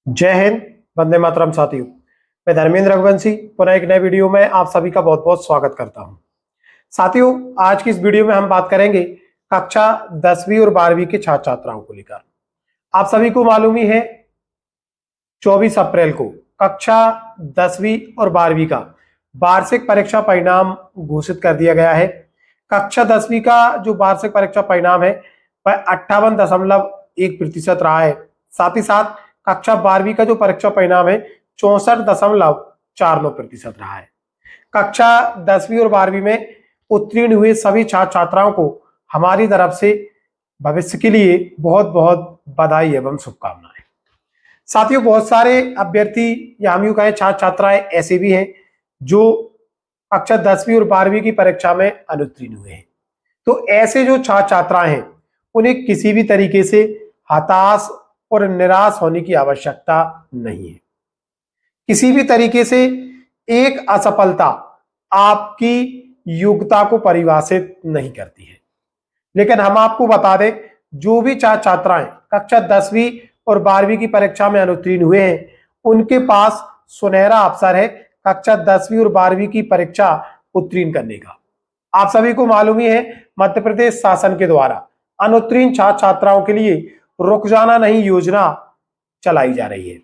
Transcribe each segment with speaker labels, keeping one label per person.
Speaker 1: जय हिंद। वंदे मातरम साथियों, मैं धर्मेंद्र रघुवंशी पुनः एक नए वीडियो में आप सभी का बहुत बहुत स्वागत करता हूं। साथियों, आज की इस वीडियो में हम बात करेंगे कक्षा 10वीं और 12वीं के छात्र छात्राओं को लेकर। आप सभी को मालूम ही है 24 अप्रैल को कक्षा 10वीं और 12वीं का वार्षिक परीक्षा परिणाम घोषित कर दिया गया है। कक्षा 10वीं का जो वार्षिक परीक्षा परिणाम है वह 58.1% रहा है। साथ ही साथ कक्षा 12वीं का जो परीक्षा परिणाम है 64.49% रहा है। कक्षा 10वीं और 12वीं में उत्तीर्ण हुए सभी छात्र छात्राओं को हमारी तरफ से भविष्य के लिए बहुत बहुत बधाई एवं शुभकामनाएं। साथियों, बहुत सारे अभ्यर्थी या हम यूं कहें छात्र छात्राएं ऐसे भी हैं जो कक्षा 10वीं और 12वीं की परीक्षा में अनुत्तीर्ण हुए हैं। तो ऐसे जो छात्र छात्राएं हैं उन्हें किसी भी तरीके से हताश और निराश होने की आवश्यकता नहीं है। किसी भी तरीके से एक असफलता आपकी योग्यता को परिभाषित नहीं करती है। लेकिन हम आपको बता दें, जो भी छात्र छात्राएं कक्षा 10वीं और 12वीं की परीक्षा में अनुत्तीर्ण हुए हैं उनके पास सुनहरा अवसर है कक्षा 10वीं और 12वीं की परीक्षा उत्तीर्ण करने का। आप सभी को मालूम ही है मध्य प्रदेश शासन के द्वारा अनुत्तीर्ण छात्र छात्राओं के लिए रुक जाना नहीं योजना चलाई जा रही है।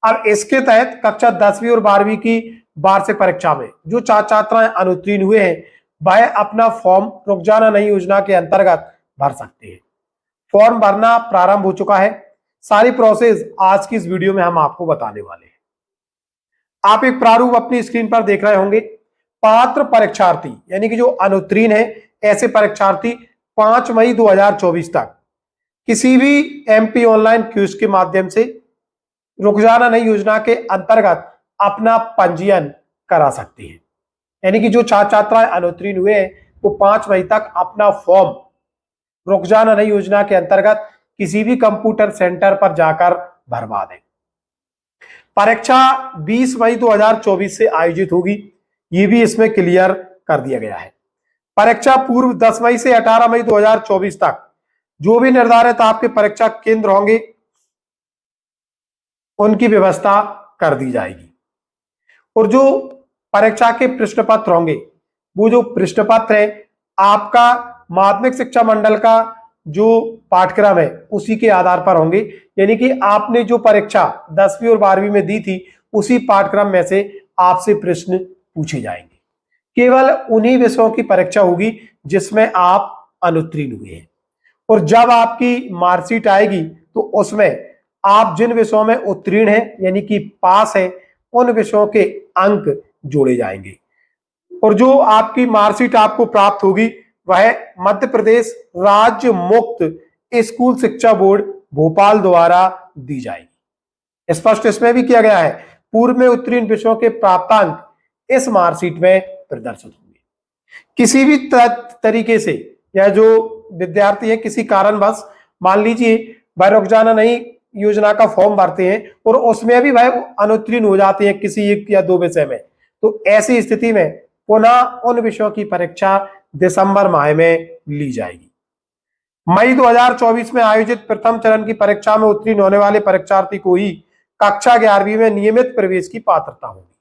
Speaker 1: अब इसके तहत कक्षा 10वीं और 12वीं की वार्षिक परीक्षा में जो छात्र छात्राएं अनुत्तीर्ण हुए हैं वह अपना फॉर्म रुक जाना नहीं योजना के अंतर्गत भर सकते हैं। फॉर्म भरना प्रारंभ हो चुका है। सारी प्रोसेस आज की इस वीडियो में हम आपको बताने वाले हैं। आप एक प्रारूप अपनी स्क्रीन पर देख रहे होंगे। पात्र परीक्षार्थी यानी कि जो अनुत्तीर्ण है ऐसे परीक्षार्थी 5 मई 2024 तक किसी भी एमपी ऑनलाइन क्यूज के माध्यम से रुक जाना नहीं योजना के अंतर्गत अपना पंजीयन करा सकते हैं। यानी कि जो छात्र छात्राएं अनुत्तीर्ण हुए हैं वो 5 मई तक अपना फॉर्म रुक जाना नहीं योजना के अंतर्गत किसी भी कंप्यूटर सेंटर पर जाकर भरवा दें। परीक्षा 20 मई 2024 से आयोजित होगी, ये भी इसमें क्लियर कर दिया गया है। परीक्षा पूर्व 10 मई से 18 मई 2024 तक जो भी निर्धारित आपके परीक्षा केंद्र होंगे उनकी व्यवस्था कर दी जाएगी। और जो परीक्षा के प्रश्न पत्र होंगे वो जो प्रश्न पत्र है आपका माध्यमिक शिक्षा मंडल का जो पाठ्यक्रम है उसी के आधार पर होंगे। यानी कि आपने जो परीक्षा 10वीं और 12वीं में दी थी उसी पाठ्यक्रम में से आपसे प्रश्न पूछे जाएंगे। केवल उन्हीं विषयों की परीक्षा होगी जिसमें आप अनुत्तीर्ण हुए हैं। और जब आपकी मार्कशीट आएगी तो उसमें आप जिन विषयों में उत्तीर्ण हैं यानी कि पास है उन विषयों के अंक जोड़े जाएंगे। और जो आपकी मार्कशीट आपको प्राप्त होगी वह मध्य प्रदेश राज्य मुक्त स्कूल शिक्षा बोर्ड भोपाल द्वारा दी जाएगी। स्पष्ट इसमें भी किया गया है पूर्व में उत्तीर्ण विषयों के प्राप्तांक इस मार्कशीट में प्रदर्शित होंगे। किसी भी तरीके से या जो विद्यार्थी है किसी कारणवश मान लीजिए वह रुक जाना नहीं योजना का फॉर्म भरते हैं और उसमें भी वह अनुत्तीर्ण हो जाते हैं किसी एक या दो विषय में, तो ऐसी स्थिति में पुनः उन विषयों की परीक्षा दिसंबर माह में ली जाएगी। मई 2024 में आयोजित प्रथम चरण की परीक्षा में उत्तीर्ण होने वाले परीक्षार्थी को ही कक्षा 11वीं में नियमित प्रवेश की पात्रता होगी।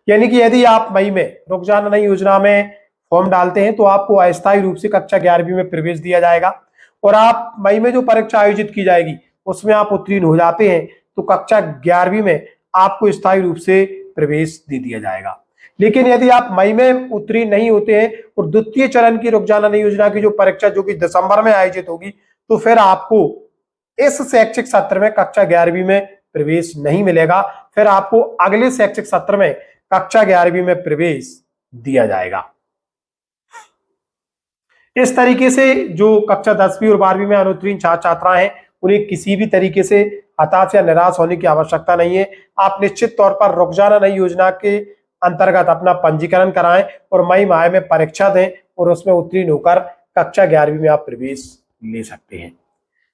Speaker 1: यानी कि यदि आप मई में रुक जाना नहीं योजना में फॉर्म डालते हैं तो आपको अस्थायी रूप से कक्षा 11वीं में प्रवेश दिया जाएगा। और आप मई में जो परीक्षा आयोजित की जाएगी उसमें आप उत्तीर्ण हो जाते हैं तो कक्षा 11वीं में आपको स्थायी रूप से प्रवेश दे दिया जाएगा। लेकिन यदि आप मई में उत्तीर्ण नहीं होते हैं और द्वितीय चरण की रुक जाना नहीं योजना की जो परीक्षा जो कि दिसंबर में आयोजित होगी तो फिर आपको इस शैक्षिक सत्र में कक्षा 11वीं में प्रवेश नहीं मिलेगा। फिर आपको अगले शैक्षिक सत्र में कक्षा 11वीं में प्रवेश दिया जाएगा। इस तरीके से जो कक्षा 10वीं और 12वीं में अनुत्तीर्ण छात्र छात्राएं हैं उन्हें किसी भी तरीके से हताश या निराश होने की आवश्यकता नहीं है। आप निश्चित तौर पर रुक जाना नहीं योजना के अंतर्गत अपना पंजीकरण कराएं और मई माह में परीक्षा दें और उसमें उत्तीर्ण होकर कक्षा 11वीं में आप प्रवेश ले सकते हैं।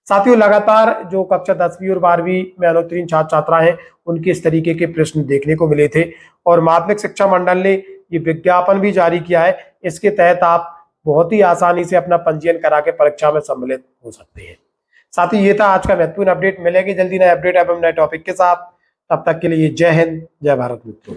Speaker 1: साथियों, लगातार जो कक्षा 10वीं और 12वीं में अनुत्तीर्ण छात्र छात्राएं हैं उनके इस तरीके के प्रश्न देखने को मिले थे और माध्यमिक शिक्षा मंडल ने ये विज्ञापन भी जारी किया है। इसके तहत आप बहुत ही आसानी से अपना पंजीयन करा के परीक्षा में सम्मिलित हो सकते हैं। साथ ही ये था आज का महत्वपूर्ण अपडेट। मिलेंगे जल्दी नए अपडेट एवं नए टॉपिक के साथ। तब तक के लिए जय हिंद, जय भारत मित्रों।